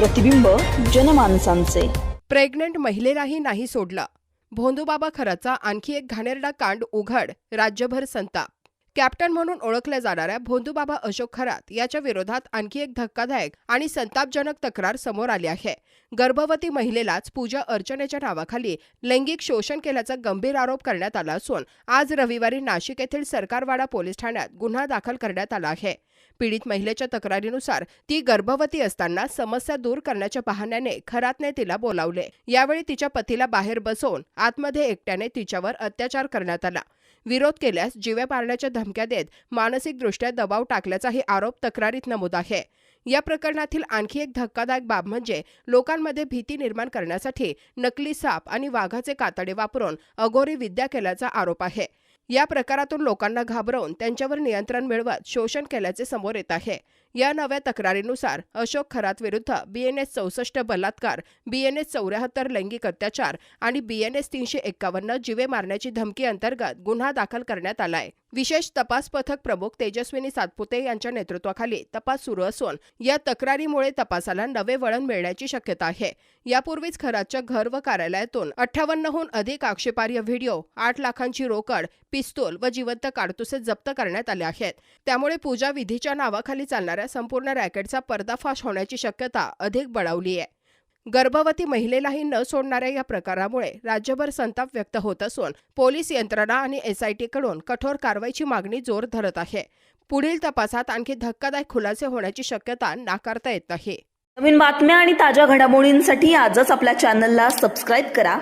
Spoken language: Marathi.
प्रतिबिंब जनमानसांचे। प्रेग्नंट महिलेलाही नाही सोडलं, भोंदूबाबा खराचा आणखी एक घाणेरडा कांड उघड, राज्यभर संताप। कॅप्टन म्हणून ओळखल्या जाणाऱ्या भोंदूबाबा अशोक खरात याच्या विरोधात आणखी एक धक्कादायक आणि संतापजनक तक्रार समोर आली आहे। गर्भवती महिलेलाच पूजा अर्चनेच्या नावाखाली लैंगिक शोषण केल्याचा गंभीर आरोप करण्यात आला असून आज रविवारी नाशिक येथील सरकारवाडा पोलीस ठाण्यात गुन्हा दाखल करण्यात आला आहे। पीडित महिलेच्या तक्रारीनुसार ती गर्भवती असताना समस्या दूर करण्याच्या बहाण्याने खरातने तिला बोलावले। यावेळी तिच्या पतीला बाहेर बसवून आतमध्ये एकट्याने तिच्यावर अत्याचार करण्यात आला। विरोध केल्यास जीवे मारण्याच्या धमक्या देत मानसिकदृष्ट्या दबाव टाकल्याचाही आरोप तक्रारीत नमूद आहे। या प्रकरणातील आणखी एक धक्कादायक बाब म्हणजे लोकांमध्ये भीती निर्माण करण्यासाठी नकली साप आणि वाघाचे कातडे वापरून अघोरी विद्या केल्याचा आरोप आहे। या प्रकारातून लोकांना घाबरवून त्यांच्यावर नियंत्रण मिळवत शोषण केल्याचे समोर येत आहे। या नव्या तक्रारीनुसार अशोक खरात विरुद्ध BNS 64 बलात्कार, BNS 74 लैंगिक अत्याचार आणि BNS 351 जीवे मारण्याची धमकी अंतर्गत गुन्हा दाखल करण्यात आलाय। विशेष तपास पथक प्रमुख तेजस्विनी सातपुते यांच्या नेतृत्वाखाली तपास सुरू असून या तक्रारीमुळे तपासाला नवे वळण मिळण्याची शक्यता आहे। यापूर्वीच खरातच्या घर व कार्यालयातून 58हून अधिक आक्षेपार्ह व्हिडिओ, 8 लाखांची रोकड, पिस्तूल व जिवंत काडतुसे जप्त करण्यात आले आहेत। त्यामुळे पूजा विधीच्या नावाखाली चालणाऱ्या संपूर्ण रॅकेटचा पर्दाफाश होण्याची शक्यता अधिक बळावली आहे। गर्भवती महिलेलाही न सोडणाऱ्या या प्रकारामुळे राज्यभर संताप व्यक्त होत असून पोलीस यंत्रणा आणि SIT कडून कठोर कारवाईची मागणी जोर धरत आहे। पुढील तपासात आणखी धक्कादायक खुलासे होण्याची शक्यता नाकारता येत नाही। नवीन बातम्या आणि ताज्या घडामोडींसाठी आजच आपल्या चॅनलला सबस्क्राईब करा।